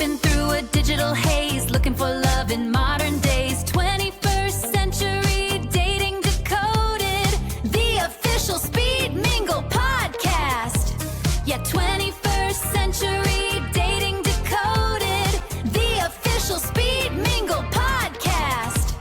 Slipping through a digital haze, looking for love in modern days. 21st Century Dating Decoded, the official Speed Mingle podcast. Yeah, 21st Century Dating Decoded, the official Speed Mingle podcast.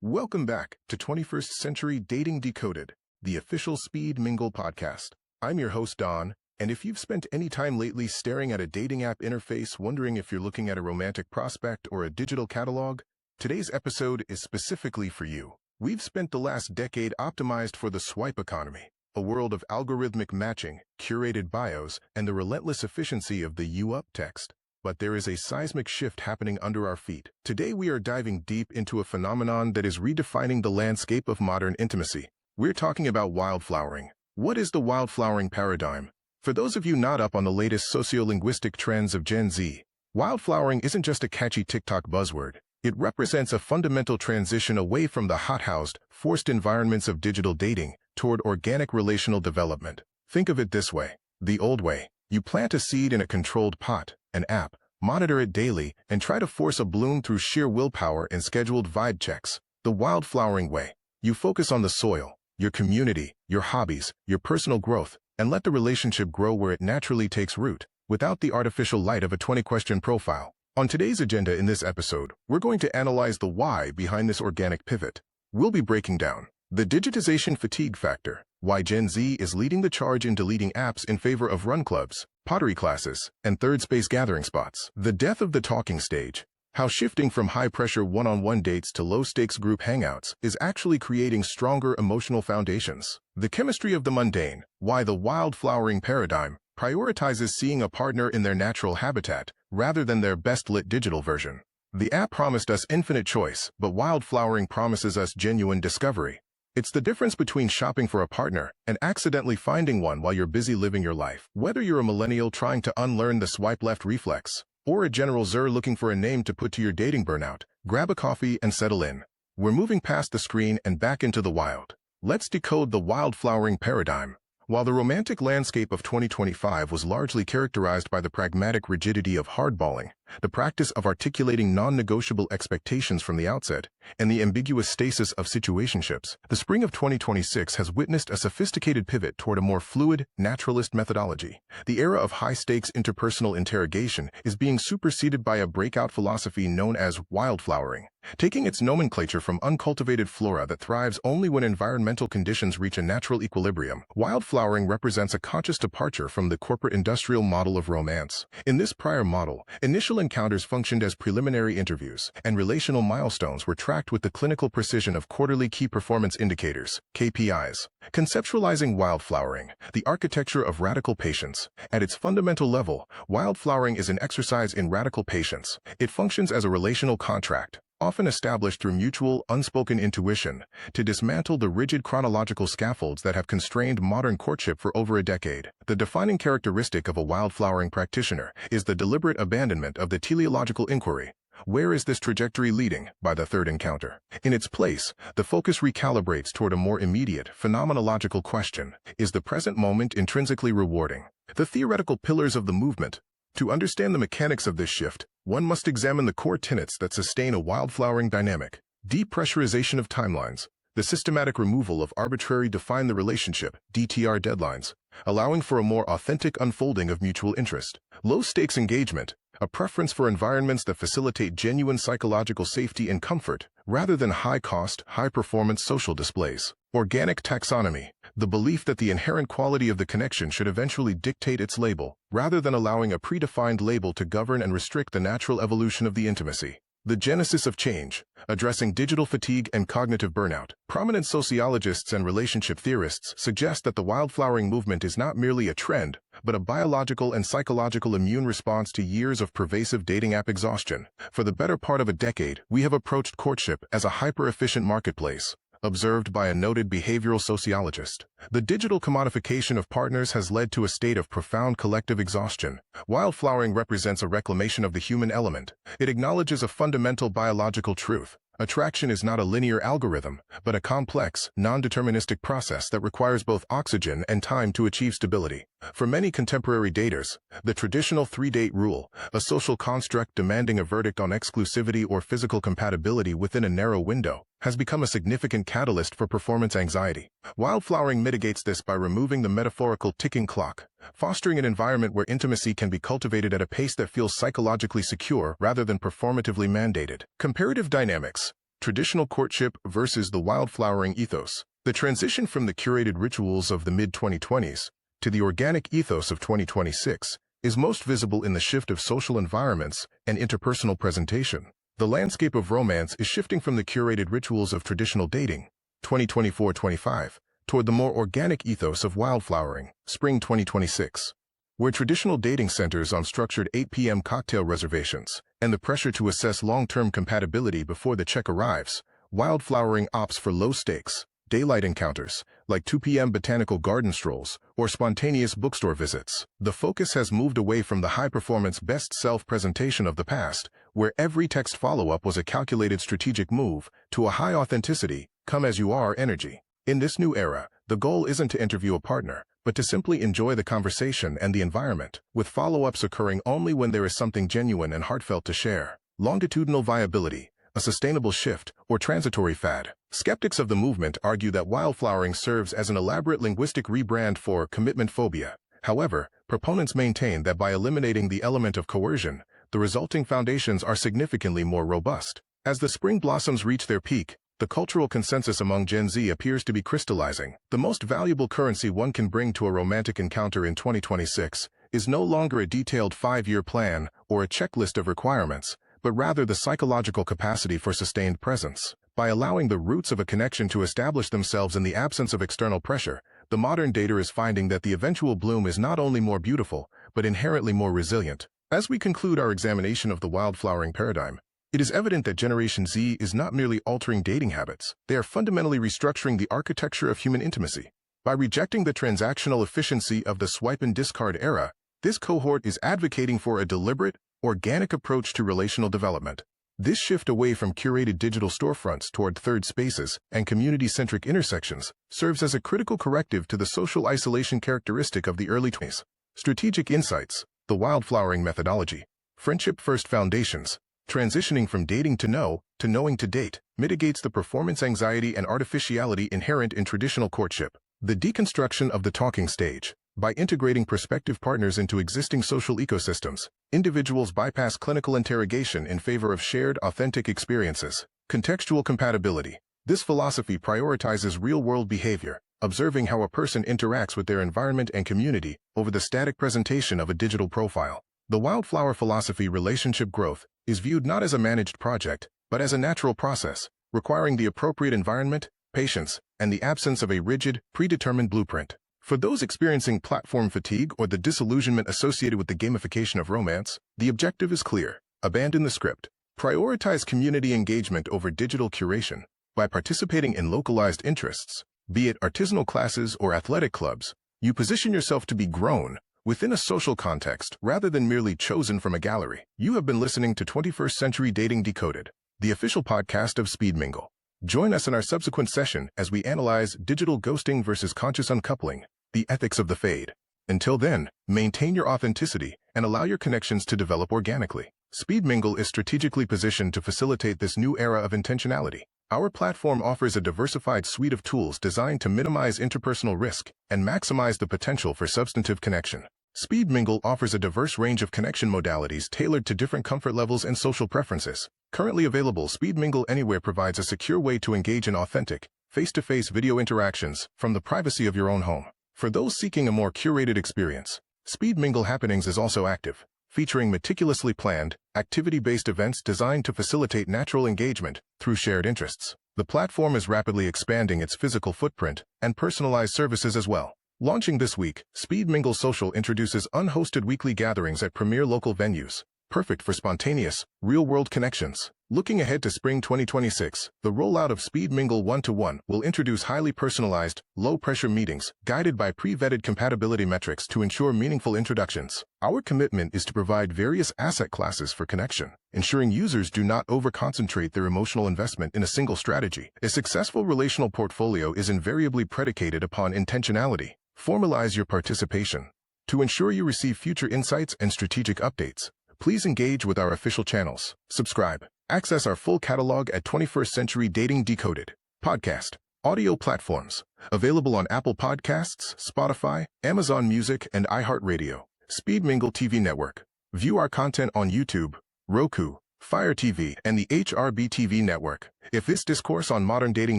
Welcome back to 21st Century Dating Decoded, the official Speed Mingle podcast. I'm your host, Don, and if you've spent any time lately staring at a dating app interface wondering if you're looking at a romantic prospect or a digital catalog, today's episode is specifically for you. We've spent the last decade optimized for the swipe economy, a world of algorithmic matching, curated bios, and the relentless efficiency of the "you up" text. But there is a seismic shift happening under our feet. Today we are diving deep into a phenomenon that is redefining the landscape of modern intimacy. We're talking about wildflowering. What is the wildflowering paradigm? For those of you not up on the latest sociolinguistic trends of Gen Z, wildflowering isn't just a catchy TikTok buzzword. It represents a fundamental transition away from the hot-housed, forced environments of digital dating toward organic relational development. Think of it this way. The old way. You plant a seed in a controlled pot, an app, monitor it daily, and try to force a bloom through sheer willpower and scheduled vibe checks. The wildflowering way. You focus on the soil, your community, your hobbies, your personal growth, and let the relationship grow where it naturally takes root, without the artificial light of a 20-question profile. On today's agenda in this episode, we're going to analyze the why behind this organic pivot. We'll be breaking down the digitization fatigue factor, why Gen Z is leading the charge in deleting apps in favor of run clubs, pottery classes, and third space gathering spots. The death of the talking stage, how shifting from high-pressure one-on-one dates to low-stakes group hangouts is actually creating stronger emotional foundations. The chemistry of the mundane, why the wildflowering paradigm prioritizes seeing a partner in their natural habitat rather than their best-lit digital version. The app promised us infinite choice, but wildflowering promises us genuine discovery. It's the difference between shopping for a partner and accidentally finding one while you're busy living your life. Whether you're a millennial trying to unlearn the swipe left reflex, or a General Zer looking for a name to put to your dating burnout, grab a coffee and settle in. We're moving past the screen and back into the wild. Let's decode the wildflowering paradigm. While the romantic landscape of 2025 was largely characterized by the pragmatic rigidity of hardballing, the practice of articulating non-negotiable expectations from the outset, and the ambiguous stasis of situationships, the spring of 2026 has witnessed a sophisticated pivot toward a more fluid, naturalist methodology. The era of high-stakes interpersonal interrogation is being superseded by a breakout philosophy known as wildflowering, taking its nomenclature from uncultivated flora that thrives only when environmental conditions reach a natural equilibrium. Wildflowering represents a conscious departure from the corporate-industrial model of romance. In this prior model, initial encounters functioned as preliminary interviews, and relational milestones were tracked with the clinical precision of quarterly key performance indicators, KPIs. Conceptualizing wildflowering, the architecture of radical patience. At its fundamental level, wildflowering is an exercise in radical patience. It functions as a relational contract, often established through mutual, unspoken intuition, to dismantle the rigid chronological scaffolds that have constrained modern courtship for over a decade. The defining characteristic of a wildflowering practitioner is the deliberate abandonment of the teleological inquiry. Where is this trajectory leading? By the third encounter. In its place, the focus recalibrates toward a more immediate, phenomenological question. Is the present moment intrinsically rewarding? The theoretical pillars of the movement. To understand the mechanics of this shift, one must examine the core tenets that sustain a wildflowering dynamic. Depressurization of timelines, the systematic removal of arbitrary define the relationship, DTR deadlines, allowing for a more authentic unfolding of mutual interest. Low-stakes engagement, a preference for environments that facilitate genuine psychological safety and comfort, rather than high-cost, high-performance social displays. Organic taxonomy, the belief that the inherent quality of the connection should eventually dictate its label, rather than allowing a predefined label to govern and restrict the natural evolution of the intimacy. The genesis of change, addressing digital fatigue and cognitive burnout. Prominent sociologists and relationship theorists suggest that the wildflowering movement is not merely a trend, but a biological and psychological immune response to years of pervasive dating app exhaustion. For the better part of a decade, we have approached courtship as a hyper-efficient marketplace, observed by a noted behavioral sociologist. The digital commodification of partners has led to a state of profound collective exhaustion. Wildflowering represents a reclamation of the human element. It acknowledges a fundamental biological truth. Attraction is not a linear algorithm, but a complex, non-deterministic process that requires both oxygen and time to achieve stability. For many contemporary daters, the traditional three-date rule, a social construct demanding a verdict on exclusivity or physical compatibility within a narrow window, has become a significant catalyst for performance anxiety. Wildflowering mitigates this by removing the metaphorical ticking clock, fostering an environment where intimacy can be cultivated at a pace that feels psychologically secure rather than performatively mandated. Comparative dynamics. Traditional courtship versus the wildflowering ethos. The transition from the curated rituals of the mid-2020s to the organic ethos of 2026 is most visible in the shift of social environments and interpersonal presentation. The landscape of romance is shifting from the curated rituals of traditional dating, 2024-25, toward the more organic ethos of wildflowering, spring 2026. Where traditional dating centers on structured 8 p.m. cocktail reservations and the pressure to assess long-term compatibility before the check arrives, wildflowering opts for low-stakes, daylight encounters, like 2 p.m. botanical garden strolls or spontaneous bookstore visits. The focus has moved away from the high-performance best-self presentation of the past, where every text follow-up was a calculated strategic move, to a high-authenticity, come-as-you-are energy. In this new era, the goal isn't to interview a partner, but to simply enjoy the conversation and the environment, with follow-ups occurring only when there is something genuine and heartfelt to share. Longitudinal viability, a sustainable shift, or transitory fad. Skeptics of the movement argue that wildflowering serves as an elaborate linguistic rebrand for commitment phobia. However, proponents maintain that by eliminating the element of coercion, the resulting foundations are significantly more robust. As the spring blossoms reach their peak, the cultural consensus among Gen Z appears to be crystallizing. The most valuable currency one can bring to a romantic encounter in 2026 is no longer a detailed 5-year plan or a checklist of requirements, but rather the psychological capacity for sustained presence. By allowing the roots of a connection to establish themselves in the absence of external pressure, the modern dater is finding that the eventual bloom is not only more beautiful, but inherently more resilient. As we conclude our examination of the wildflowering paradigm, it is evident that Generation Z is not merely altering dating habits, they are fundamentally restructuring the architecture of human intimacy. By rejecting the transactional efficiency of the swipe and discard era, this cohort is advocating for a deliberate, organic approach to relational development. This shift away from curated digital storefronts toward third spaces and community-centric intersections serves as a critical corrective to the social isolation characteristic of the early 20s. Strategic insights, the wildflowering methodology, friendship-first foundations. Transitioning from dating to know, to knowing to date, mitigates the performance anxiety and artificiality inherent in traditional courtship. The deconstruction of the talking stage. By integrating prospective partners into existing social ecosystems, individuals bypass clinical interrogation in favor of shared, authentic experiences. Contextual compatibility. This philosophy prioritizes real-world behavior, observing how a person interacts with their environment and community over the static presentation of a digital profile. The wildflower philosophy relationship growth is viewed not as a managed project, but as a natural process, requiring the appropriate environment, patience, and the absence of a rigid, predetermined blueprint. For those experiencing platform fatigue or the disillusionment associated with the gamification of romance, the objective is clear. Abandon the script. Prioritize community engagement over digital curation. By participating in localized interests, be it artisanal classes or athletic clubs, you position yourself to be grown within a social context rather than merely chosen from a gallery. You have been listening to 21st Century Dating Decoded, the official podcast of Mingle. Join us in our subsequent session as we analyze digital ghosting versus conscious uncoupling, the ethics of the fade. Until then, maintain your authenticity and allow your connections to develop organically. Mingle is strategically positioned to facilitate this new era of intentionality. Our platform offers a diversified suite of tools designed to minimize interpersonal risk and maximize the potential for substantive connection. Mingle offers a diverse range of connection modalities tailored to different comfort levels and social preferences. Currently available, Mingle Anywhere provides a secure way to engage in authentic, face-to-face video interactions from the privacy of your own home. For those seeking a more curated experience, Mingle Happenings is also active, featuring meticulously planned, activity-based events designed to facilitate natural engagement through shared interests. The platform is rapidly expanding its physical footprint and personalized services as well. Launching this week, Mingle Social introduces unhosted weekly gatherings at premier local venues, perfect for spontaneous, real-world connections. Looking ahead to spring 2026, the rollout of Speed Mingle 1-to-1 will introduce highly personalized, low-pressure meetings guided by pre-vetted compatibility metrics to ensure meaningful introductions. Our commitment is to provide various asset classes for connection, ensuring users do not over-concentrate their emotional investment in a single strategy. A successful relational portfolio is invariably predicated upon intentionality. Formalize your participation. To ensure you receive future insights and strategic updates, please engage with our official channels. Subscribe. Access our full catalog at 21st Century Dating Decoded podcast audio platforms, available on Apple Podcasts, Spotify, Amazon Music, and iHeartRadio. Speed Mingle TV Network. View our content on YouTube, Roku, Fire TV, and the HRB TV network. If this discourse on modern dating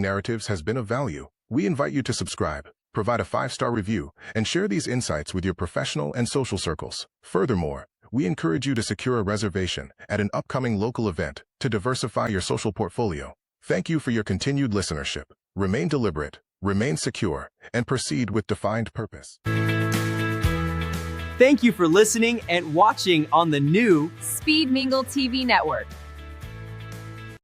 narratives has been of value, we invite you to subscribe, provide a 5-star review, and share these insights with your professional and social circles. Furthermore, we encourage you to secure a reservation at an upcoming local event to diversify your social portfolio. Thank you for your continued listenership. Remain deliberate, remain secure, and proceed with defined purpose. Thank you for listening and watching on the new Speed Mingle TV Network.